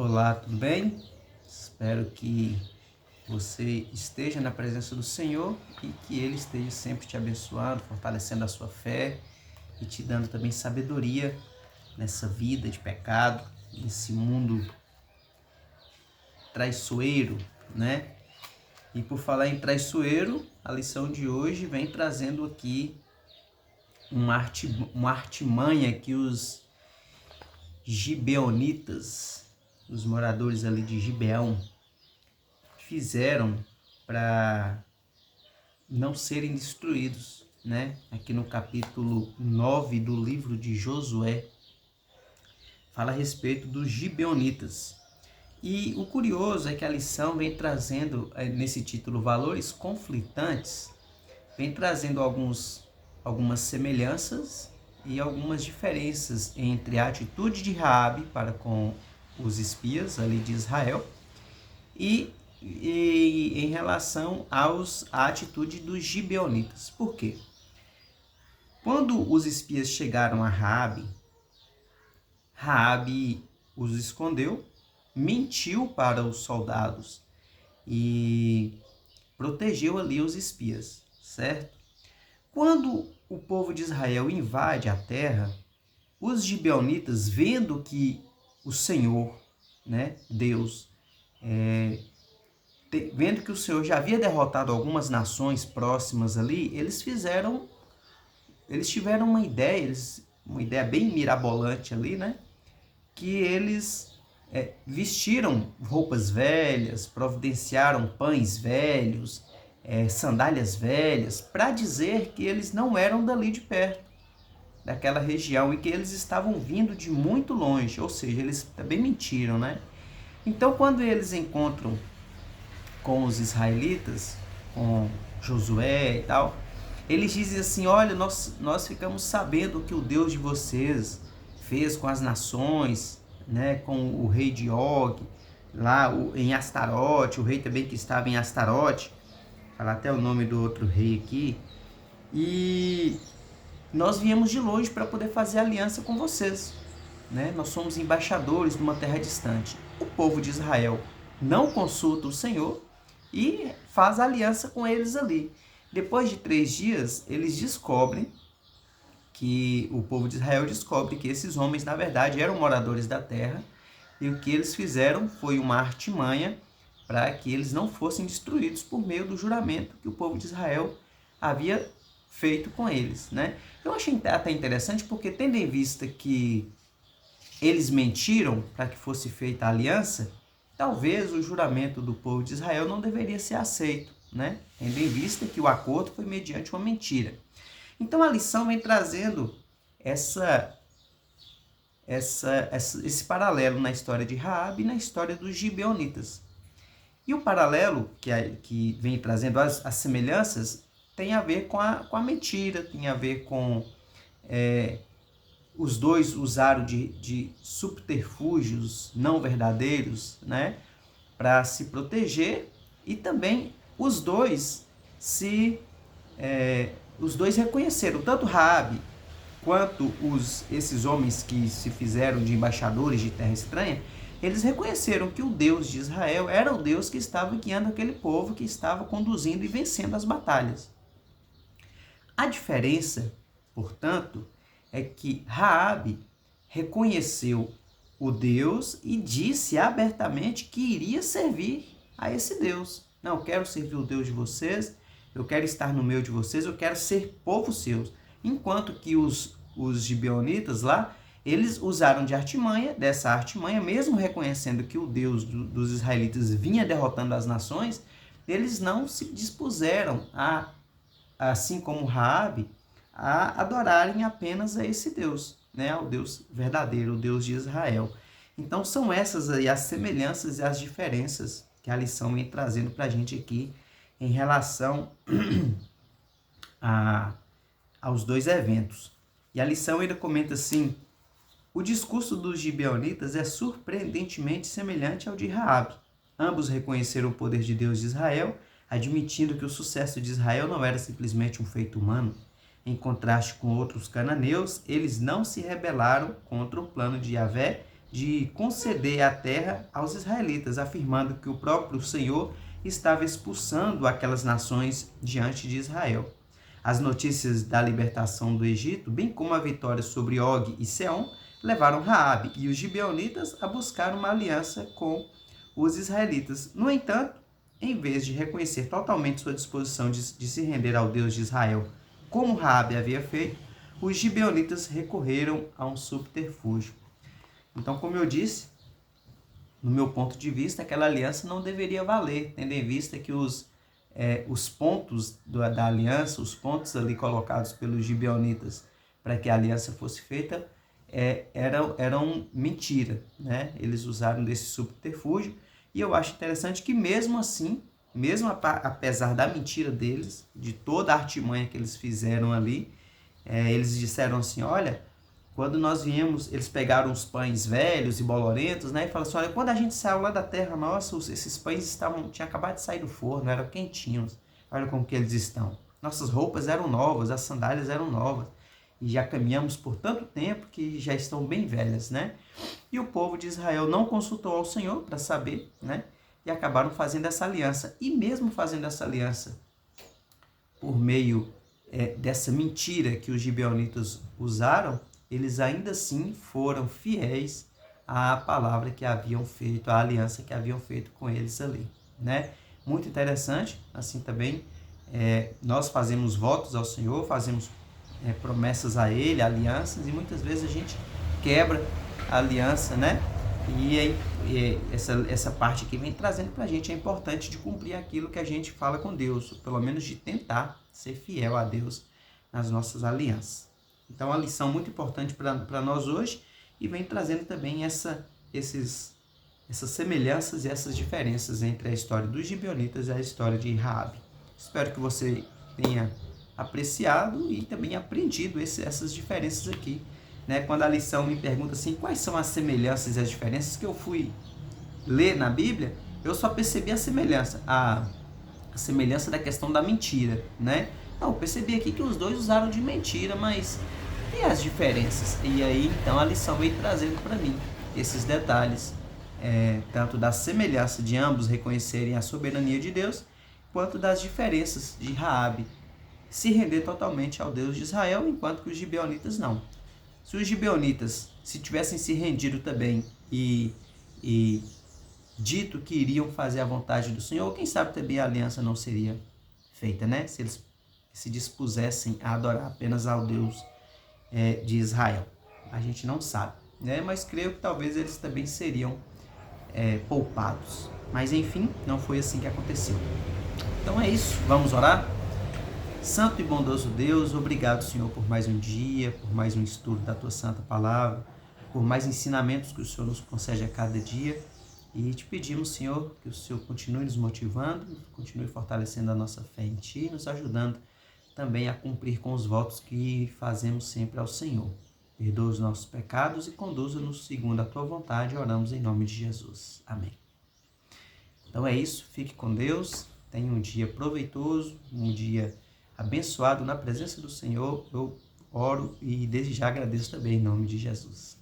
Olá, tudo bem? Espero que você esteja na presença do Senhor e que Ele esteja sempre te abençoando, fortalecendo a sua fé e te dando também sabedoria nessa vida de pecado, nesse mundo traiçoeiro, né? E por falar em traiçoeiro, a lição de hoje vem trazendo aqui uma artimanha que os gibeonitas, os moradores ali de Gibeão, fizeram para não serem destruídos, né? Aqui no capítulo 9 do livro de Josué, fala a respeito dos gibeonitas. E o curioso é que a lição vem trazendo, nesse título, valores conflitantes, vem trazendo algumas semelhanças e algumas diferenças entre a atitude de Raabe para com os espias ali de Israel e em relação à atitude dos gibeonitas. Por quê? Quando os espias chegaram a Raabe os escondeu, mentiu para os soldados e protegeu ali os espias, certo? Quando o povo de Israel invade a terra, os gibeonitas, vendo que o Senhor, né, Deus, vendo que o Senhor já havia derrotado algumas nações próximas ali, eles tiveram uma ideia bem mirabolante ali, né? Que eles vestiram roupas velhas, providenciaram pães velhos, sandálias velhas, para dizer que eles não eram dali de perto, daquela região, e que eles estavam vindo de muito longe, ou seja, eles também mentiram, né? Então, quando eles encontram com os israelitas, com Josué e tal, eles dizem assim: olha, nós ficamos sabendo que o Deus de vocês fez com as nações, né, com o rei de Og, lá em Astarote, o rei também que estava em Astarote, falar até o nome do outro rei aqui, e nós viemos de longe para poder fazer aliança com vocês, né? Nós somos embaixadores de uma terra distante. O povo de Israel não consulta o Senhor e faz aliança com eles ali. Depois de 3 dias, eles descobrem que o povo de Israel descobre que esses homens, na verdade, eram moradores da terra, e o que eles fizeram foi uma artimanha para que eles não fossem destruídos por meio do juramento que o povo de Israel havia feito com eles, né? Eu achei até interessante porque, tendo em vista que eles mentiram para que fosse feita a aliança, talvez o juramento do povo de Israel não deveria ser aceito, né? Tendo em vista que o acordo foi mediante uma mentira. Então a lição vem trazendo esse paralelo na história de Raabe e na história dos gibeonitas. E o paralelo que vem trazendo as semelhanças tem a ver com a mentira, tem a ver com os dois usaram de subterfúgios não verdadeiros, né, para se proteger, e também os dois reconheceram, tanto Raabe quanto esses homens que se fizeram de embaixadores de terra estranha, eles reconheceram que o Deus de Israel era o Deus que estava guiando aquele povo, que estava conduzindo e vencendo as batalhas. A diferença, portanto, é que Raabe reconheceu o Deus e disse abertamente que iria servir a esse Deus. Não, eu quero servir o Deus de vocês, eu quero estar no meio de vocês, eu quero ser povo seus. Enquanto que os gibeonitas lá, eles usaram dessa artimanha, mesmo reconhecendo que o Deus dos israelitas vinha derrotando as nações, eles não se dispuseram assim como Raabe, a adorarem apenas a esse Deus, né, ao Deus verdadeiro, o Deus de Israel. Então são essas aí as semelhanças e as diferenças que a lição vem trazendo para a gente aqui em relação aos dois eventos. E a lição ainda comenta assim: o discurso dos gibeonitas é surpreendentemente semelhante ao de Raabe. Ambos reconheceram o poder de Deus de Israel, admitindo que o sucesso de Israel não era simplesmente um feito humano. Em contraste com outros cananeus, eles não se rebelaram contra o plano de Yahvé, de conceder a terra aos israelitas, afirmando que o próprio Senhor estava expulsando aquelas nações diante de Israel. As notícias da libertação do Egito, bem como a vitória sobre Og e Seom, levaram Raabe e os gibeonitas a buscar uma aliança com os israelitas. No entanto, em vez de reconhecer totalmente sua disposição de se render ao Deus de Israel, como Raabe havia feito, os gibeonitas recorreram a um subterfúgio. Então, como eu disse, no meu ponto de vista, aquela aliança não deveria valer, tendo em vista que os pontos da aliança, os pontos ali colocados pelos gibeonitas para que a aliança fosse feita, eram mentira, né? Eles usaram desse subterfúgio, e eu acho interessante que mesmo assim, mesmo apesar da mentira deles, de toda a artimanha que eles fizeram ali, eles disseram assim, olha, quando nós viemos, eles pegaram os pães velhos e bolorentos, né? E falaram assim, olha, quando a gente saiu lá da terra nossa, esses pães tinham acabado de sair do forno, eram quentinhos. Olha como que eles estão. Nossas roupas eram novas, as sandálias eram novas. E já caminhamos por tanto tempo que já estão bem velhas, né? E o povo de Israel não consultou ao Senhor para saber, né? E acabaram fazendo essa aliança. E mesmo fazendo essa aliança por meio dessa mentira que os gibeonitas usaram, eles ainda assim foram fiéis à palavra que haviam feito, à aliança que haviam feito com eles ali, né? Muito interessante, assim também, nós fazemos votos ao Senhor, fazemos promessas a Ele, alianças, e muitas vezes a gente quebra a aliança, né? E essa parte aqui vem trazendo para a gente, é importante de cumprir aquilo que a gente fala com Deus, ou pelo menos de tentar ser fiel a Deus nas nossas alianças. Então, a lição muito importante para nós hoje, e vem trazendo também essas semelhanças e essas diferenças entre a história dos gibeonitas e a história de Raabe. Espero que você tenha apreciado e também aprendido essas diferenças aqui, né? Quando a lição me pergunta assim, quais são as semelhanças e as diferenças, que eu fui ler na Bíblia, eu só percebi a semelhança, a semelhança da questão da mentira, né? Eu percebi aqui que os dois usaram de mentira, mas e as diferenças? E aí, então, a lição veio trazendo para mim esses detalhes, tanto da semelhança de ambos reconhecerem a soberania de Deus, quanto das diferenças de Raabe se render totalmente ao Deus de Israel, enquanto que os gibeonitas não. Se os gibeonitas se tivessem se rendido também e dito que iriam fazer a vontade do Senhor, quem sabe também a aliança não seria feita, né? Se eles se dispusessem a adorar apenas ao Deus de Israel. A gente não sabe, né? Mas creio que talvez eles também seriam poupados. Mas enfim, não foi assim que aconteceu. Então é isso, vamos orar? Santo e bondoso Deus, obrigado, Senhor, por mais um dia, por mais um estudo da Tua Santa Palavra, por mais ensinamentos que o Senhor nos concede a cada dia. E te pedimos, Senhor, que o Senhor continue nos motivando, continue fortalecendo a nossa fé em Ti, nos ajudando também a cumprir com os votos que fazemos sempre ao Senhor. Perdoa os nossos pecados e conduza-nos segundo a Tua vontade. Oramos em nome de Jesus. Amém. Então é isso, fique com Deus, tenha um dia proveitoso, um dia abençoado na presença do Senhor. Eu oro e desde já agradeço também em nome de Jesus.